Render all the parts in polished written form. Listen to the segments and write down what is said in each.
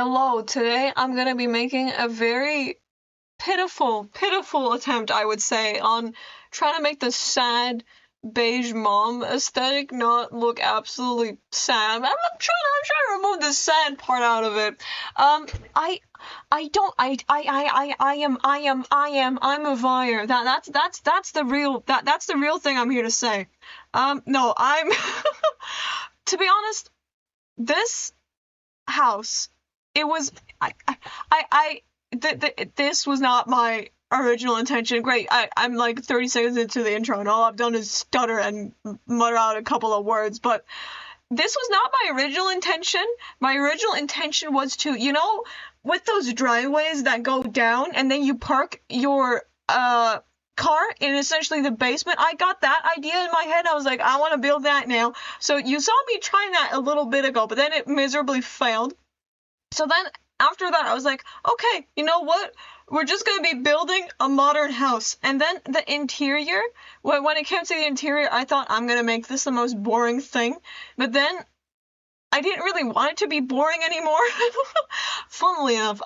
Hello, today I'm gonna be making a very pitiful attempt, I would say, on trying to make the sad beige mom aesthetic not look absolutely sad. I'm trying to remove the sad part out of it. I'm a buyer. That's the real thing I'm here to say. No, I'm, to be honest, this house, it was, this was not my original intention. Great, I'm like 30 seconds into the intro and all I've done is stutter and mutter out a couple of words, but this was not my original intention. My original intention was to, you know, with those driveways that go down and then you park your car in essentially the basement. I got that idea in my head. I was like, I want to build that now. So you saw me trying that a little bit ago, but then it miserably failed. So then after that, I was like, okay, you know what? We're just going to be building a modern house. And then the interior, when it came to the interior, I thought I'm going to make this the most boring thing. But then I didn't really want it to be boring anymore. Funnily enough,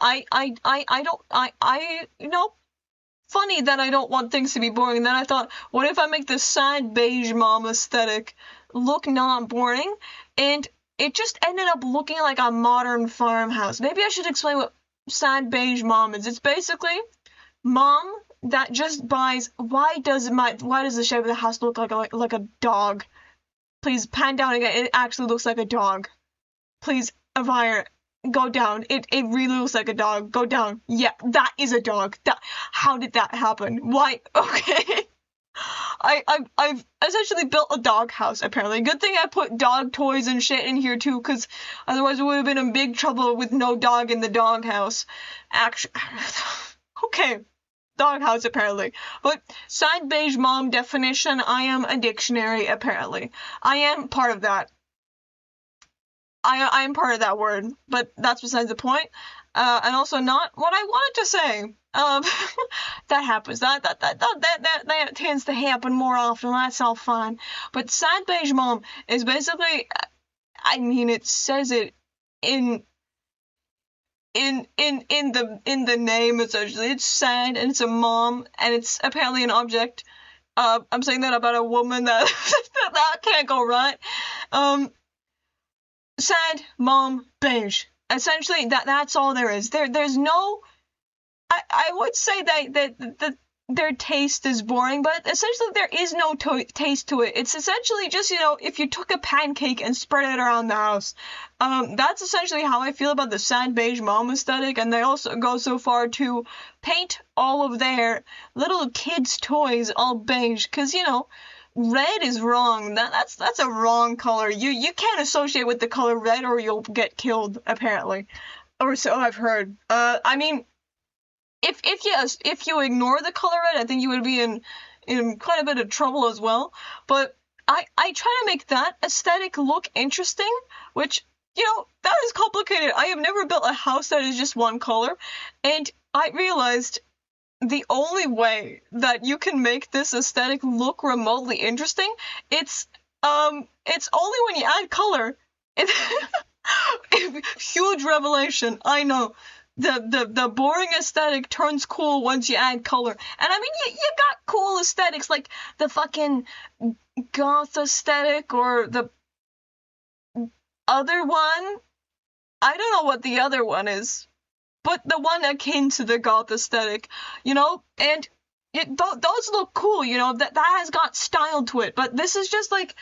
funny that I don't want things to be boring. And then I thought, what if I make the sad beige mom aesthetic look not boring? And it just ended up looking like a modern farmhouse. Maybe I should explain what sad beige mom is. It's basically mom that just buys. Why does the shape of the house look like a dog? Please pan down again. It actually looks like a dog. Please, Avire, go down. It really looks like a dog. Go down. Yeah, that is a dog. How did that happen? Why? Okay. I've essentially built a dog house, apparently. Good thing I put dog toys and shit in here too, because otherwise we would have been in big trouble with no dog in the dog house. Actually, okay. Dog house, apparently. But sad beige mom definition, I am a dictionary, apparently. I am part of that. I am part of that word, but that's besides the point. And also not what I wanted to say. That happens. That tends to happen more often. That's all fine. But sad beige mom is basically, I mean, it says it in the name essentially. It's sad and it's a mom and it's apparently an object. I'm saying that about a woman that that can't go right. Sad mom beige. Essentially, that's all there is. There's no. I would say that their taste is boring, but essentially there is no taste to it. It's essentially just, you know, if you took a pancake and spread it around the house. That's essentially how I feel about the sad beige mom aesthetic, and they also go so far to paint all of their little kids' toys all beige, because, you know, red is wrong. That's a wrong color. You can't associate with the color red or you'll get killed, apparently. Or so I've heard. I mean, if you ignore the color red, I think you would be in quite a bit of trouble as well. But I try to make that aesthetic look interesting, which, you know, that is complicated. I have never built a house that is just one color, and I realized the only way that you can make this aesthetic look remotely interesting, it's only when you add color. Huge revelation, I know. The boring aesthetic turns cool once you add color. And I mean, you got cool aesthetics like the fucking goth aesthetic or the other one. I don't know what the other one is, but the one akin to the goth aesthetic, you know, and those look cool, you know, that has got style to it, but this is just like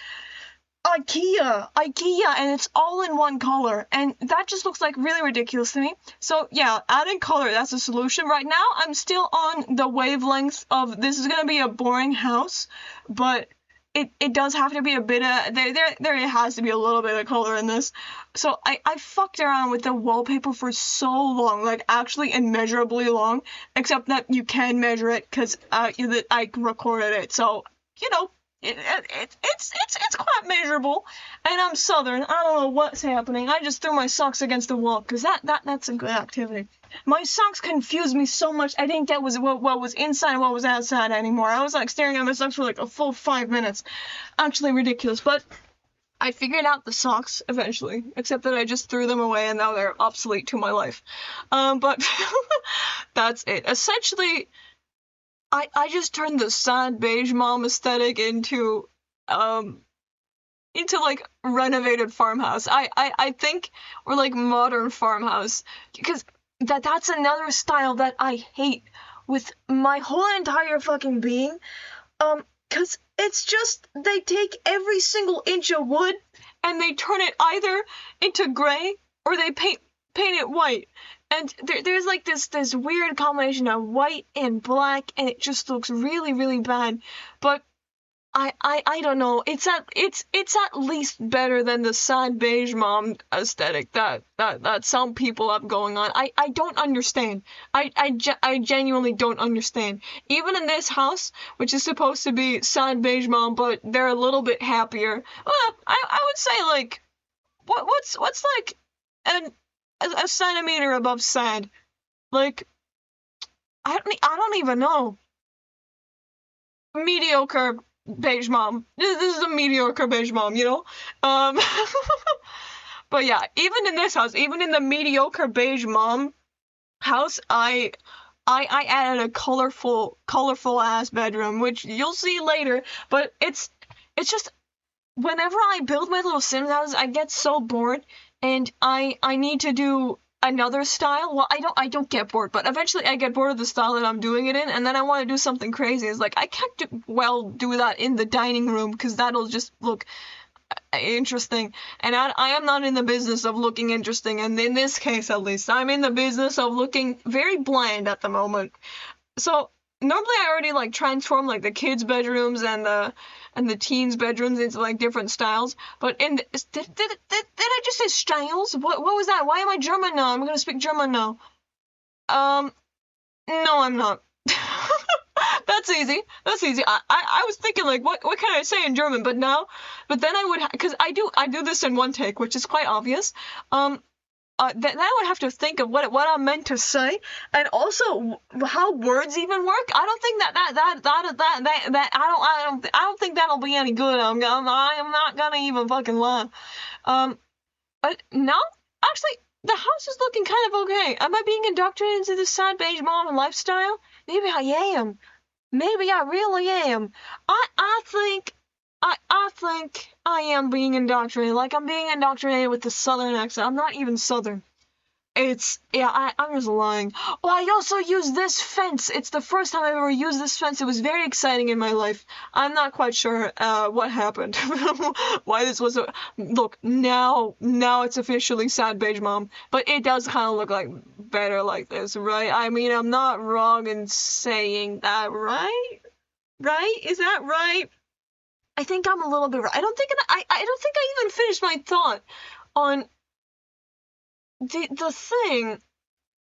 IKEA, and it's all in one color, and that just looks like really ridiculous to me. So yeah, adding color, that's a solution. Right now, I'm still on the wavelength of this is gonna be a boring house, but it does have to be a bit of, there has to be a little bit of color in this. So I fucked around with the wallpaper for so long, like actually immeasurably long, except that you can measure it because I recorded it, so, you know, it's quite measurable, and I'm southern. I don't know what's happening. I just threw my socks against the wall because that's a good activity. My socks confused me so much. I didn't get what was inside and what was outside anymore. I was like staring at my socks for like a full 5 minutes. Actually ridiculous, but I figured out the socks eventually, except that I just threw them away and now they're obsolete to my life. But that's it. Essentially, I just turned the sad beige mom aesthetic into like renovated farmhouse. I think, or like modern farmhouse, because that's another style that I hate with my whole entire fucking being. Cause it's just, they take every single inch of wood and they turn it either into gray or they paint it white. And there's like this weird combination of white and black, and it just looks really, really bad. But I don't know. It's at least better than the sad beige mom aesthetic that some people have going on. I don't understand. I genuinely don't understand. Even in this house, which is supposed to be sad beige mom, but they're a little bit happier. Well, I would say like what's like a centimeter above sad. Like I don't even know. Mediocre beige mom. This is a mediocre beige mom, you know? But yeah, even in this house, even in the mediocre beige mom house, I added a colorful ass bedroom, which you'll see later, but it's just, whenever I build my little Sims house, I get so bored, and I need to do another style. Well, I don't get bored, but eventually I get bored of the style that I'm doing it in, and then I want to do something crazy. It's like, I can't do that in the dining room, because that'll just look interesting, and I am not in the business of looking interesting, and in this case at least, I'm in the business of looking very bland at the moment. So normally I already like transform like the kids' bedrooms and the teens' bedrooms into like different styles. But did I just say styles? What was that? Why am I German now? I'm gonna speak German now. No, I'm not. That's easy. I was thinking like, what can I say in German? But then I would, because I do this in one take, which is quite obvious. Then I would have to think of what I'm meant to say, and also how words even work. I don't think that I don't think that'll be any good. I'm not gonna even fucking lie. But now, actually, the house is looking kind of okay. Am I being indoctrinated into this sad beige mom lifestyle? Maybe I am. Maybe I really am. I think I am being indoctrinated. Like, I'm being indoctrinated with the southern accent. I'm not even southern. I'm just lying. Oh, I also use this fence. It's the first time I've ever used this fence. It was very exciting in my life. I'm not quite sure what happened. Why this was look, now it's officially sad beige mom. But it does kind of look like better like this, right? I mean, I'm not wrong in saying that, right? Right? Is that right? I think I'm a little bit right. I don't think I even finished my thought on the thing,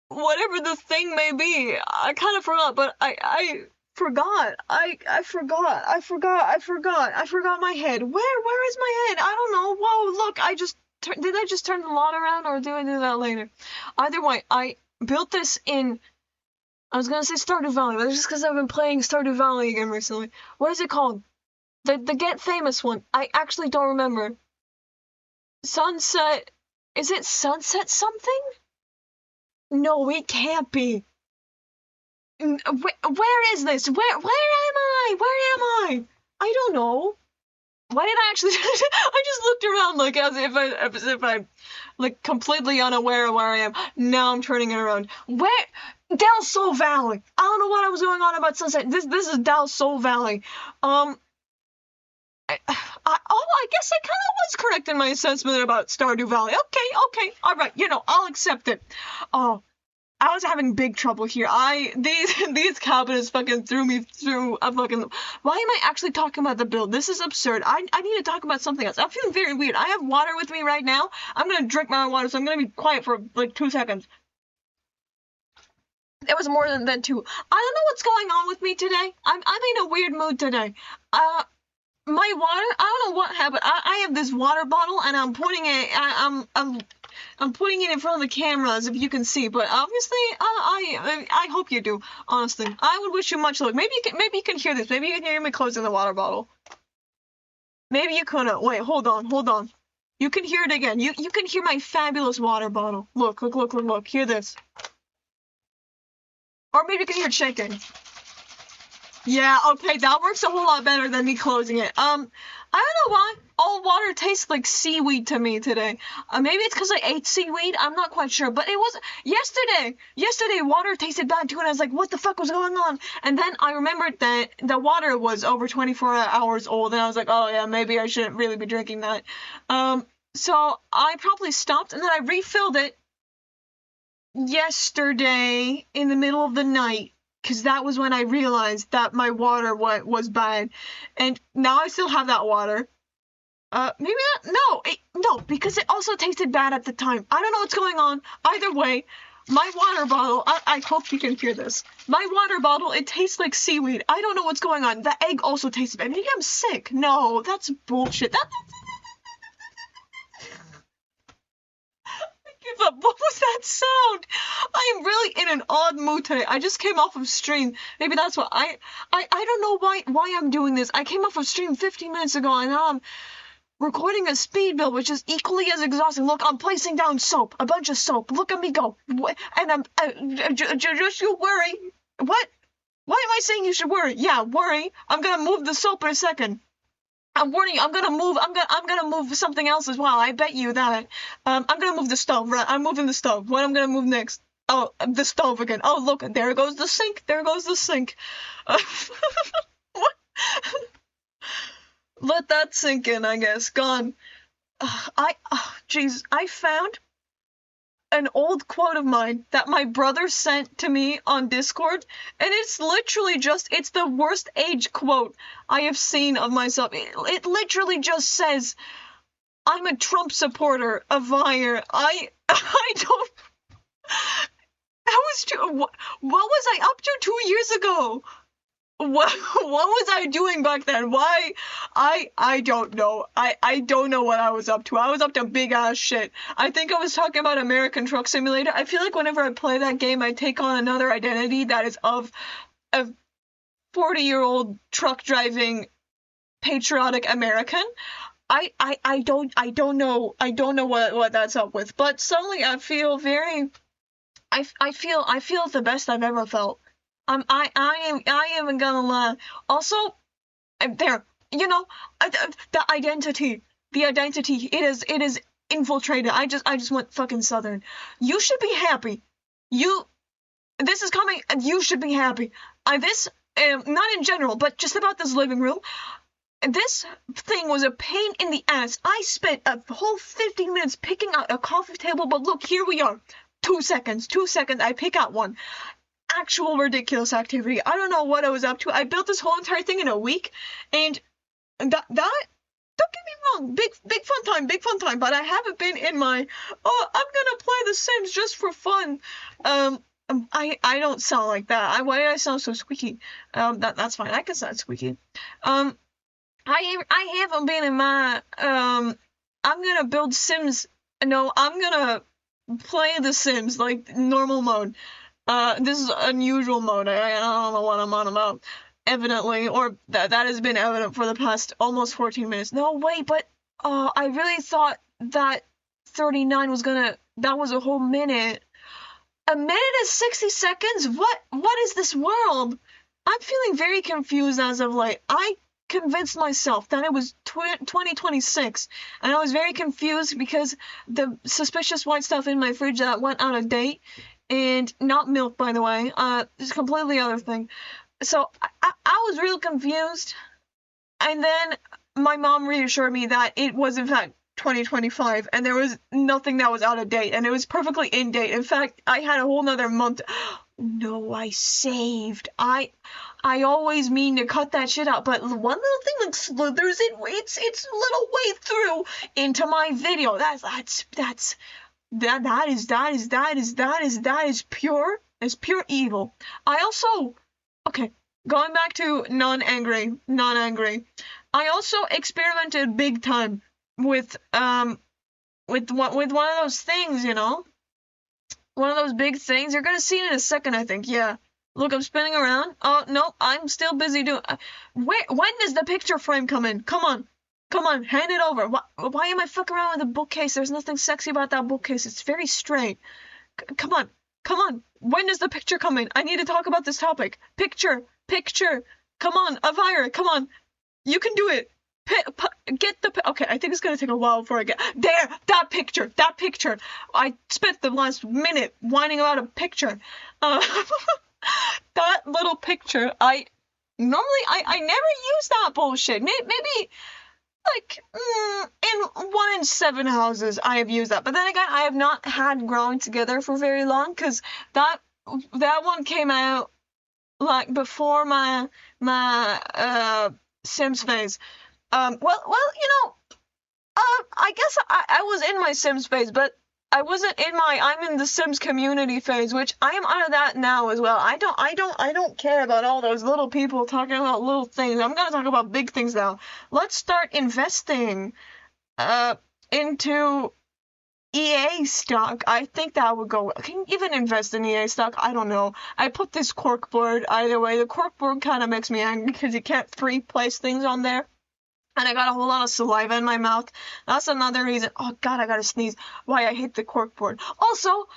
whatever the thing may be. I kind of forgot, but I forgot. I forgot my head. Where is my head? I don't know. Whoa, look, did I just turn the lot around, or do I do that later? Either way, I built this in, I was gonna say Stardew Valley, but it's just because I've been playing Stardew Valley again recently. What is it called? The Get Famous one. I actually don't remember. Sunset. Is it Sunset something? No, it can't be. Where is this? Where am I? Where am I? I don't know. Why did I actually? I just looked around like as if I'm like completely unaware of where I am. Now I'm turning it around. Where? Del Sol Valley. I don't know what I was going on about Sunset. This is Del Sol Valley. I guess I kind of was correct in my assessment about Stardew Valley. Okay, alright, I'll accept it. Oh, I was having big trouble here. These cabinets fucking threw me through a fucking... Why am I actually talking about the build? This is absurd. I need to talk about something else. I'm feeling very weird. I have water with me right now. I'm gonna drink my water, so I'm gonna be quiet for like 2 seconds. It was more than 2. I don't know what's going on with me today. I'm in a weird mood today. My water, I don't know what happened. I have this water bottle, and I'm putting it. I'm putting it in front of the camera, as if you can see. But obviously, I hope you do. Honestly, I would wish you much luck. Maybe you can hear this. Maybe you can hear me closing the water bottle. Maybe you couldn't. Wait, hold on. You can hear it again. You can hear my fabulous water bottle. Look. Hear this. Or maybe you can hear it shaking. Yeah, okay, that works a whole lot better than me closing it. I don't know why. All water tastes like seaweed to me today. Maybe it's because I ate seaweed. I'm not quite sure. But it was yesterday. Yesterday, water tasted bad too, and I was like, what the fuck was going on? And then I remembered that the water was over 24 hours old, and I was like, oh yeah, maybe I shouldn't really be drinking that. So I probably stopped, and then I refilled it yesterday in the middle of the night. Because that was when I realized that my water was bad. And now I still have that water. Maybe not. No, because it also tasted bad at the time. I don't know what's going on. Either way, my water bottle, I hope you can hear this. My water bottle, it tastes like seaweed. I don't know what's going on. The egg also tastes bad. Maybe I'm sick. No, that's bullshit. What was that sound? I am really in an odd mood today. I just came off of stream. Maybe that's what I don't know why I'm doing this. I came off of stream 15 minutes ago, and now I'm recording a speed build, which is equally as exhausting. Look, I'm placing down soap, a bunch of soap. Look at me go. And I'm just you worry. What? Why am I saying you should worry? Yeah, worry. I'm gonna move the soap in a second. I'm warning you, I'm gonna move something else as well. I bet you that. I'm gonna move the stove, right? I'm moving the stove. What I'm gonna move next? Oh, the stove again. Oh, look, there goes the sink. What? Let that sink in, I guess. Gone. Jeez, I found an old quote of mine that my brother sent to me on Discord, and it's literally it's the worst age quote I have seen of myself. It literally just says, I'm a Trump supporter, a liar. I don't... What was I up to 2 years ago? What was I doing back then? Why? I don't know. I don't know what I was up to. I was up to big ass shit. I think I was talking about American Truck Simulator. I feel like whenever I play that game, I take on another identity that is of a 40-year-old truck driving patriotic American. I don't know what that's up with. But suddenly I feel I feel the best I've ever felt. I am gonna lie. Also, there, the identity, it is infiltrated. I just went fucking Southern. You should be happy. This is coming. You should be happy. This, not in general, but just about this living room. This thing was a pain in the ass. I spent a whole 15 minutes picking out a coffee table, but look, here we are. 2 seconds, I pick out one. Actual ridiculous activity. I don't know what I was up to. I built this whole entire thing in a week, and that don't get me wrong, big fun time, but I haven't been in my, I'm gonna play The Sims just for fun. I don't sound like that. Why did I sound so squeaky? That's fine. I can sound squeaky. I haven't been in my, I'm gonna build Sims. No, I'm gonna play The Sims, like, normal mode. This is unusual mode. I don't know what I'm on about. Evidently, or that has been evident for the past almost 14 minutes. No, wait, but, I really thought that 39 was that was a whole minute. A minute is 60 seconds? What is this world? I'm feeling very confused as of late. I convinced myself that it was 2026, and I was very confused because the suspicious white stuff in my fridge that went out of date, and not milk, by the way, it's a completely other thing. So I was real confused, and then my mom reassured me that it was in fact 2025, and there was nothing that was out of date, and it was perfectly in date. In fact, I had a whole nother month. No, I saved. I always mean to cut that shit out, but one little thing like slithers its little way through into my video. That is pure evil. I also, okay, going back to non-angry. I also experimented big time with one of those things, one of those big things. You're gonna see it in a second, I think. Yeah. Look, I'm spinning around. Oh no, I'm still busy doing. When does the picture frame come in? Come on. Come on, hand it over. Why am I fucking around with a bookcase? There's nothing sexy about that bookcase. It's very straight. Come on. Come on. When does the picture come in? I need to talk about this topic. Picture. Picture. Come on, Elvira. Come on. You can do it. Get the... Okay, I think it's going to take a while before I get... There! That picture! That picture! I spent the last minute whining about a picture. That little picture, normally, I never use that bullshit. Maybe like, in 1 in 7 houses I have used that. But then again, I have not had Growing Together for very long, because that one came out, like, before my Sims phase. Well, you know, I guess I was in my Sims phase, but I wasn't in my I'm in the Sims community phase, which I am out of that now as well. I don't care about all those little people talking about little things. I'm gonna talk about big things now. Let's start investing into EA stock. I think that would go well. Can you even invest in EA stock? I don't know. I put this corkboard either way. The corkboard kind of makes me angry because you can't free place things on there. And I got a whole lot of saliva in my mouth. That's another reason. Oh god, I gotta sneeze. Why I hate the corkboard. Also,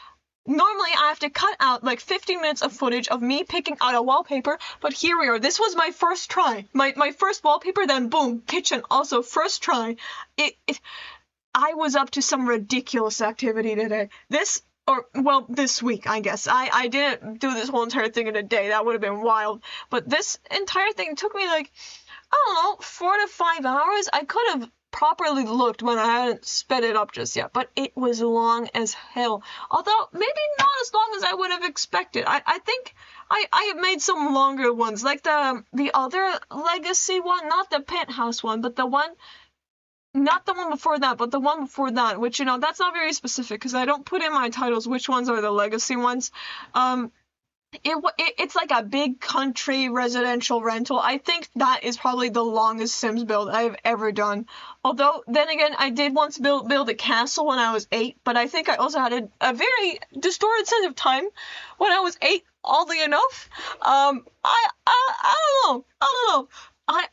normally I have to cut out like 15 minutes of footage of me picking out a wallpaper, but here we are. This was my first try. My first wallpaper, then boom, kitchen. Also, first try. I was up to some ridiculous activity today. This week, I guess. I didn't do this whole entire thing in a day. That would have been wild. But this entire thing took me like, I don't know, 4 to 5 hours. I could have properly looked when I hadn't sped it up just yet, but it was long as hell. Although, maybe not as long as I would have expected. I think I have made some longer ones, like the other legacy one, not the penthouse one, but the one, not the one before that, but the one before that, which, you know, that's not very specific, because I don't put in my titles which ones are the legacy ones. It's like a big country residential rental. I think that is probably the longest Sims build I've ever done. Although, then again, I did once build a castle when I was 8, but I think I also had a very distorted sense of time when I was 8, oddly enough. I don't know. I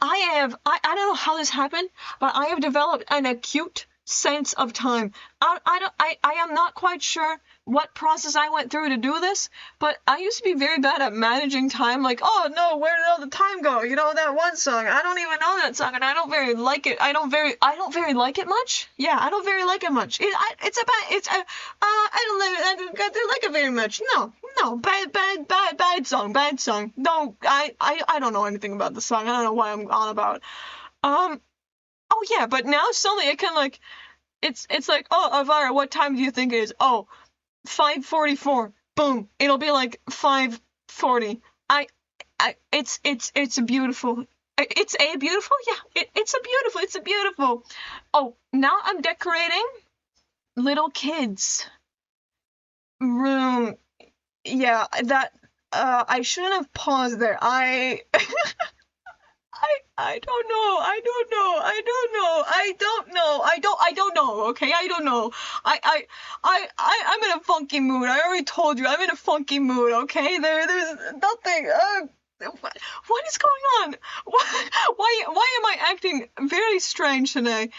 don't know how this happened, but I have developed an acute sense of time. I am not quite sure what process I went through to do this, but I used to be very bad at managing time. Like, oh no, where did all the time go? You know, that one song, I don't even know that song, and I don't very like it. I don't very like it much. Yeah, I don't very like it much. I don't like it very much. No, bad song. No, I don't know anything about the song. I don't know what I'm on about. Oh yeah, but now suddenly it can, like, it's like, oh, Elvira, what time do you think it is? Oh, 5:44. Boom. It'll be like 5:40. It's beautiful. It's a beautiful? Yeah, it's a beautiful. Oh, now I'm decorating little kids' room. Yeah, that, I shouldn't have paused there. I don't know, okay? I don't know. I'm in a funky mood. I already told you, I'm in a funky mood, okay? There's nothing, what is going on? Why am I acting very strange today?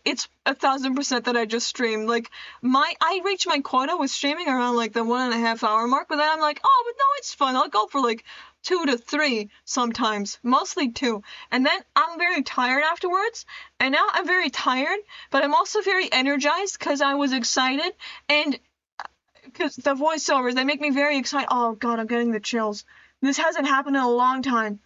It's 1000% that I just streamed. Like, I reached my quota with streaming around, like, the 1.5 hour mark, but then I'm like, oh, but no, it's fun. I'll go for, like, 2 to 3 sometimes, mostly 2. And then I'm very tired afterwards, and now I'm very tired, but I'm also very energized because I was excited, and because the voiceovers, they make me very excited. Oh god, I'm getting the chills. This hasn't happened in a long time.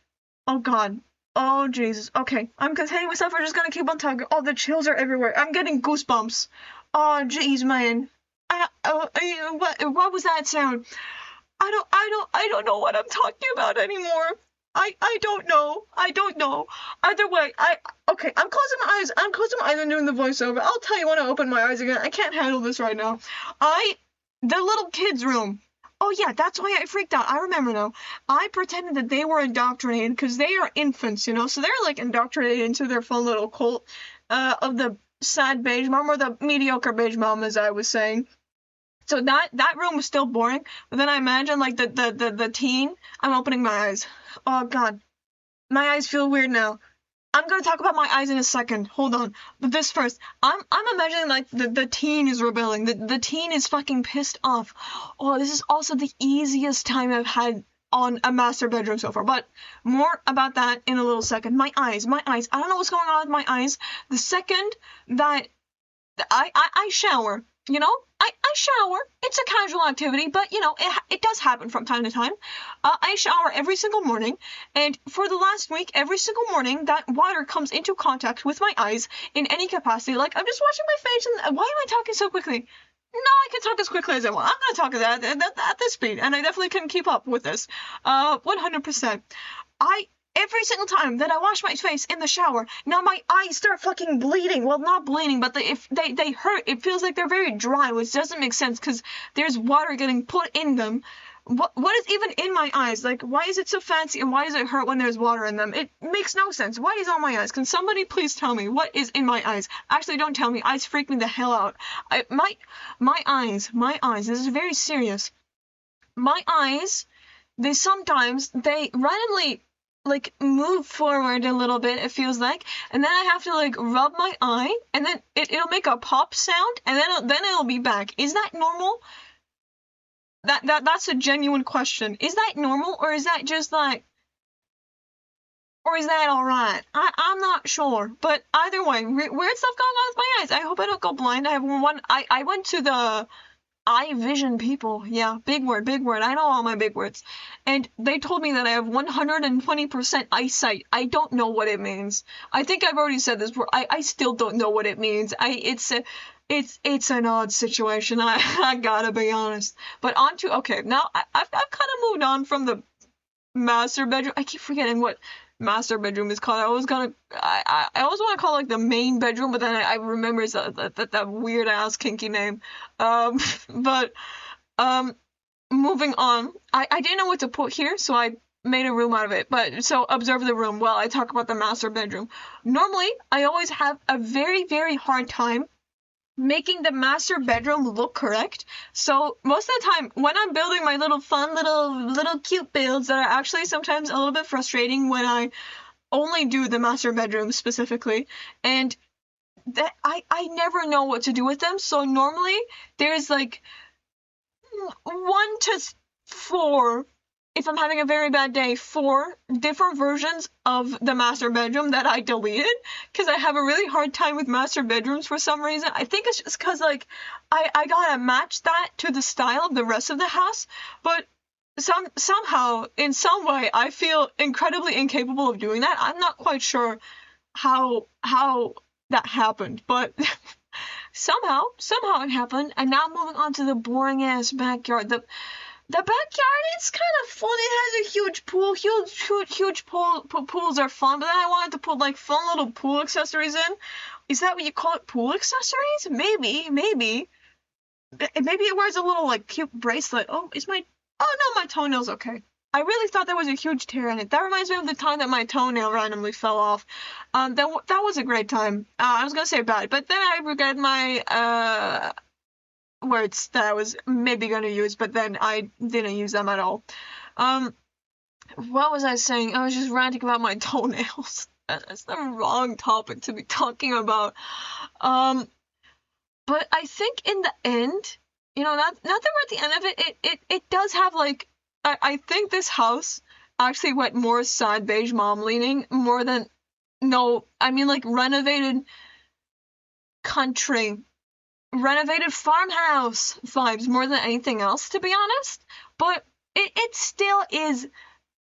Oh god. Oh Jesus. Okay, I'm containing myself. We're just gonna keep on talking. Oh, the chills are everywhere. I'm getting goosebumps. Oh jeez, man. What was that sound? I don't know what I'm talking about anymore. I don't know. Either way, okay, I'm closing my eyes. I'm doing the voiceover. I'll tell you when I open my eyes again. I can't handle this right now. The little kids' room. Oh yeah, that's why I freaked out. I remember now. I pretended that they were indoctrinated because they are infants, you know, so they're like indoctrinated into their fun little cult of the sad beige mom, or the mediocre beige mom, as I was saying. So that room was still boring, but then I imagine, like, the teen. I'm opening my eyes. Oh god, my eyes feel weird now. I'm gonna talk about my eyes in a second. Hold on. But this first. I'm imagining like the teen is rebelling. The teen is fucking pissed off. Oh, this is also the easiest time I've had on a master bedroom so far. But more about that in a little second. My eyes. I don't know what's going on with my eyes. The second that I shower, you know? I shower. It's a casual activity, but, you know, it does happen from time to time. I shower every single morning, and for the last week, every single morning, that water comes into contact with my eyes in any capacity. Like, I'm just washing my face, and why am I talking so quickly? No, I can talk as quickly as I want. I'm going to talk at this speed, and I definitely couldn't keep up with this. 100%. Every single time that I wash my face in the shower, now my eyes start fucking bleeding. Well, not bleeding, but if they hurt. It feels like they're very dry, which doesn't make sense because there's water getting put in them. What is even in my eyes? Like, why is it so fancy and why does it hurt when there's water in them? It makes no sense. What is on my eyes? Can somebody please tell me what is in my eyes? Actually, don't tell me. Eyes freak me the hell out. My eyes, this is very serious. My eyes, they randomly like move forward a little bit, it feels like, and then I have to like rub my eye, and then it'll make a pop sound, and then it'll be back. Is that normal? That's a genuine question. Is that normal, or is that just like, or is that alright? I'm not sure, but either way, weird stuff going on with my eyes. I hope I don't go blind. I went to the eye vision people. Yeah, big word. I know all my big words. And they told me that I have 120% eyesight. I don't know what it means. I think I've already said this before. I still don't know what it means. It's an odd situation. I gotta be honest. But okay, now I've kind of moved on from the master bedroom. I keep forgetting what master bedroom is called. I always want to call it like the main bedroom, but then I remember it's that weird ass kinky name. But moving on. I didn't know what to put here, so I made a room out of it. But so observe the room while I talk about the master bedroom. Normally, I always have a very, very hard time making the master bedroom look correct. So most of the time when I'm building my little fun little cute builds that are actually sometimes a little bit frustrating when I only do the master bedroom specifically, and that I never know what to do with them. So normally there's like 1 to 4, if I'm having a very bad day, 4 different versions of the master bedroom that I deleted because I have a really hard time with master bedrooms for some reason. I think it's just because like I gotta match that to the style of the rest of the house, but somehow in some way I feel incredibly incapable of doing that. I'm not quite sure how that happened, but somehow it happened. And now moving on to the boring ass backyard. The backyard is kind of fun. It has a huge pool. Huge pools are fun, but then I wanted to put like fun little pool accessories in. Is that what you call it? Pool accessories? Maybe. Maybe it wears a little like cute bracelet. Oh no, my toenail's okay. I really thought there was a huge tear in it. That reminds me of the time that my toenail randomly fell off. That was a great time. I was gonna say bad, but then I regret my words that I was maybe going to use, but then I didn't use them at all. What was I saying? I was just ranting about my toenails. That's the wrong topic to be talking about. But I think in the end, you know, not that we're at the end of it, it does have like, I think this house actually went more sad beige mom leaning more than, no, I mean like renovated farmhouse vibes more than anything else, to be honest. But it still is,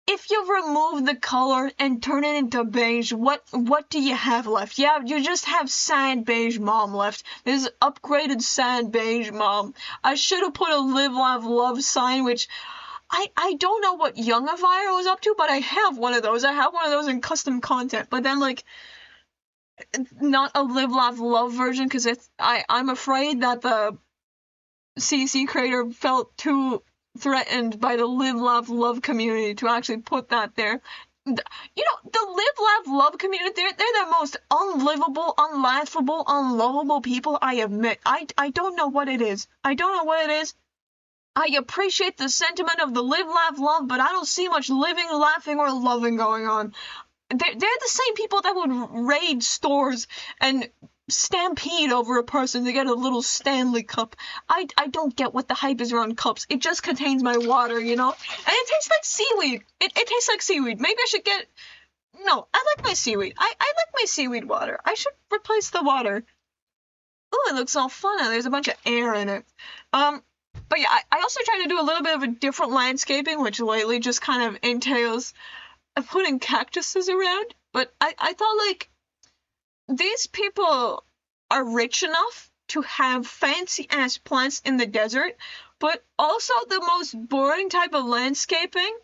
if you remove the color and turn it into beige, what do you have left? Yeah, you just have sad beige mom left. This upgraded sad beige mom. I should have put a live, laugh, love sign, which I don't know what Young Avire was up to, but I have one of those. I have one of those in custom content. But then like, not a live, laugh, love version, because I'm afraid that the CC creator felt too threatened by the live, laugh, love community to actually put that there. You know, the live, laugh, love community, they're the most unlivable, unlaughable, unlovable people I have met. I don't know what it is. I appreciate the sentiment of the live, laugh, love, but I don't see much living, laughing, or loving going on. they're the same people that would raid stores and stampede over a person to get a little Stanley cup. I don't get what the hype is around cups. It just contains my water, you know? And it tastes like seaweed. It tastes like seaweed. Maybe I should get... No, I like my seaweed. I like my seaweed water. I should replace the water. Oh, it looks all fun and there's a bunch of air in it. But yeah, I also try to do a little bit of a different landscaping, which lately just kind of entails putting cactuses around. But I thought, like, these people are rich enough to have fancy-ass plants in the desert, but also the most boring type of landscaping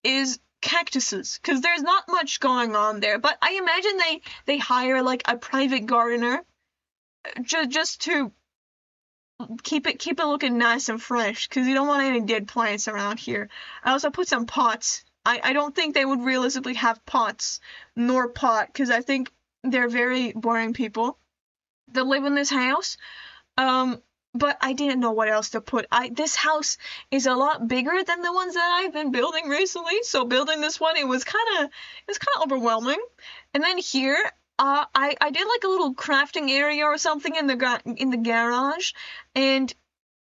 is cactuses, because there's not much going on there. But I imagine they hire, like, a private gardener just to keep it looking nice and fresh, because you don't want any dead plants around here. I also put some pots. I don't think they would realistically have pots nor pot, because I think they're very boring people that live in this house. But I didn't know what else to put. This house is a lot bigger than the ones that I've been building recently, so building this one, it was kind of overwhelming. And then here, I did like a little crafting area or something in the garage, and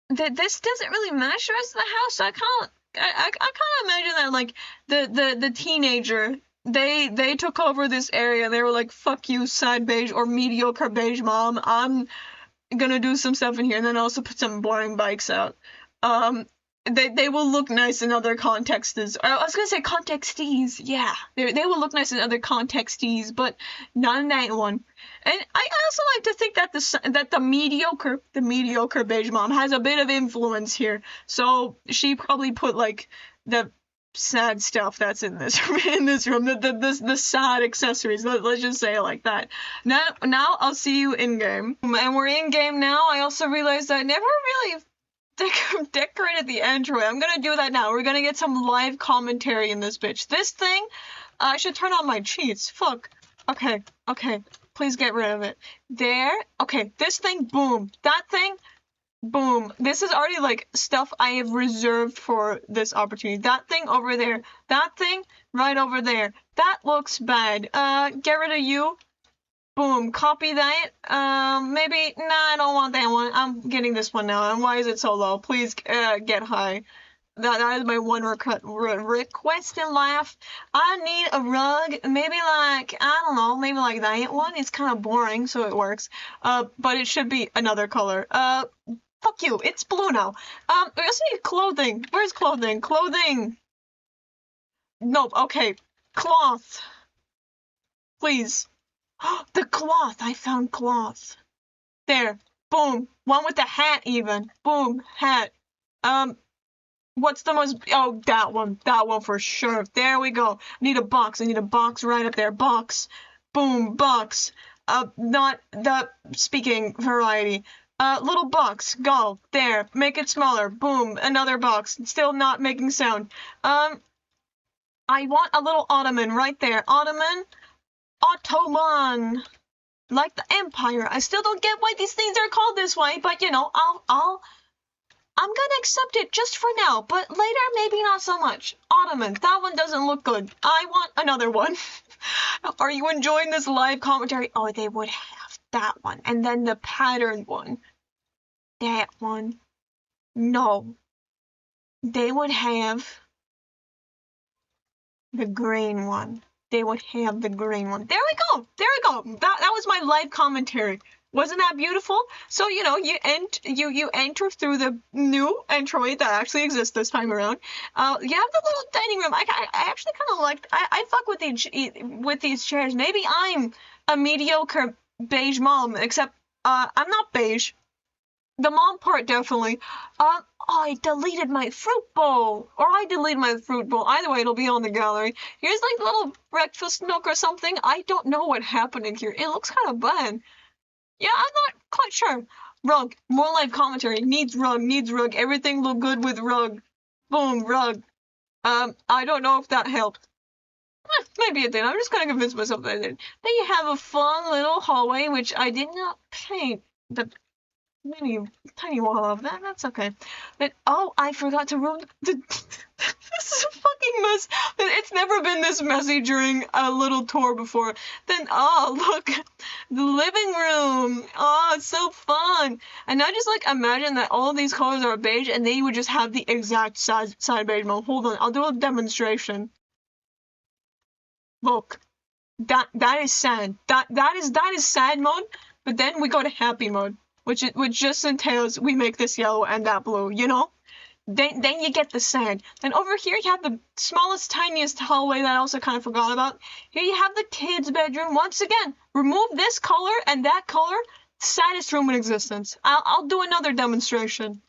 this doesn't really match the rest of the house. So I kind of imagine that, like, the teenager, they took over this area. They were like, fuck you, sad beige or mediocre beige mom. I'm gonna do some stuff in here, and then also put some boring bikes out. They will look nice in other contexts. I was gonna say contextees. Yeah, they will look nice in other contextees, but not in that one. And I also like to think that the mediocre beige mom has a bit of influence here. So she probably put, like, the sad stuff that's in this room, the sad accessories. Let's just say it like that. Now I'll see you in game, and we're in game now. I also realized I never really decorated the entryway. I'm gonna do that now. We're gonna get some live commentary in this bitch. This thing, I should turn on my cheats. Fuck. Okay. Please get rid of it. There. Okay. This thing. Boom. That thing. Boom. This is already, like, stuff I have reserved for this opportunity. That thing over there. That thing right over there. That looks bad. Get rid of you. Boom. Copy that. Maybe... Nah, I don't want that one. I'm getting this one now. And why is it so low? Please, get high. That is my one request in life. I need a rug. Maybe, like, I don't know. Maybe like that one. It's kind of boring, so it works. But it should be another color. Fuck you. It's blue now. We also need clothing. Where's clothing? Clothing. Nope. Okay. Cloth. Please. The cloth. I found cloth. There. Boom. One with the hat even. Boom. Hat. What's the most... Oh, that one. That one for sure. There we go. I need a box. I need a box right up there. Box. Boom. Box. Not the speaking variety. Little box. Go. There. Make it smaller. Boom. Another box. Still not making sound. I want a little ottoman right there. Ottoman. Ottoman. Like the Empire. I still don't get why these things are called this way, but, you know, I'm gonna accept it just for now, but later maybe not so much. Ottoman. That one doesn't look good. I want another one. Are you enjoying this live commentary? Oh, they would have that one. And then the patterned one. That one. No. They would have the green one. They would have the green one. There we go. There we go. That was my live commentary. Wasn't that beautiful? So, you know, you enter through the new entryway that actually exists this time around. You have the little dining room. I actually kind of like... I fuck with these chairs. Maybe I'm a mediocre beige mom, except I'm not beige. The mom part, definitely. I deleted my fruit bowl. Or I deleted my fruit bowl. Either way, it'll be on the gallery. Here's, like, a little breakfast nook or something. I don't know what happened in here. It looks kind of bad. Yeah, I'm not quite sure. Rug. More live commentary. Needs rug. Needs rug. Everything look good with rug. Boom. Rug. I don't know if that helped. Maybe it did. I'm just gonna convince myself that it did. Then you have a fun little hallway, which I did not paint the tiny wall of that. That's okay. But, oh, I forgot to ruin the This is a fucking mess. It's never been this messy during a little tour before. Then, oh, look, the living room. Oh, it's so fun. And I just, like, imagine that all of these colors are beige, and they would just have the exact side beige mode. Hold on, I'll do a demonstration. Look, that is sad. That is sad mode, but then we go to happy mode, which just entails we make this yellow and that blue, you know? Then you get the sand. Then over here you have the smallest, tiniest hallway that I also kind of forgot about. Here you have the kids' bedroom. Once again, remove this color and that color, saddest room in existence. I'll do another demonstration.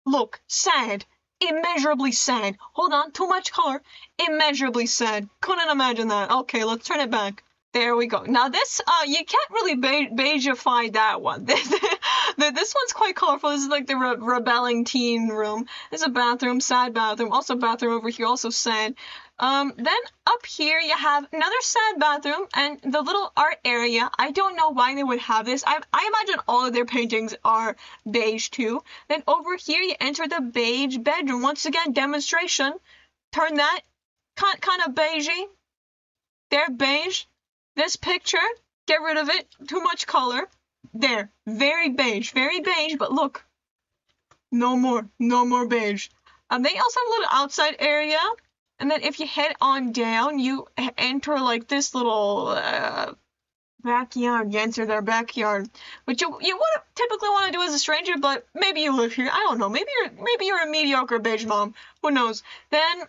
Look, sad. Immeasurably sad. Hold on, too much color. Immeasurably sad. Couldn't imagine that. Okay, let's turn it back. There we go. Now this, you can't really beigeify that one. This one's quite colorful. This is like the rebelling teen room. There's a bathroom, sad bathroom. Also bathroom over here, also sad. Then up here you have another sad bathroom and the little art area. I don't know why they would have this. I imagine all of their paintings are beige too. Then over here you enter the beige bedroom. Once again, demonstration. Turn that kind of beigey. There, beige. This picture, get rid of it. Too much color. There, very beige, but look. No more beige. They also have a little outside area. And then if you head on down, you enter like this little backyard. You enter their backyard, which you would typically want to do as a stranger, but maybe you live here. I don't know. Maybe you're a mediocre beige mom. Who knows? Then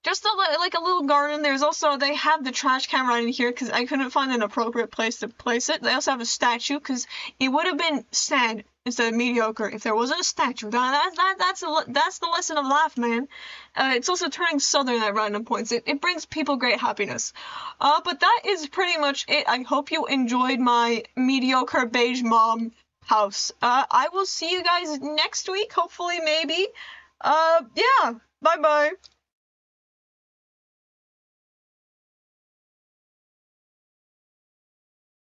just like a little garden. There's also, they have the trash can right in here because I couldn't find an appropriate place to place it. They also have a statue because it would have been sad instead of mediocre if there wasn't a statue. That's the lesson of life, man. It's also turning southern at random points. It brings people great happiness. But that is pretty much it. I hope you enjoyed my mediocre beige mom house. I will see you guys next week, hopefully, maybe. Yeah, bye-bye.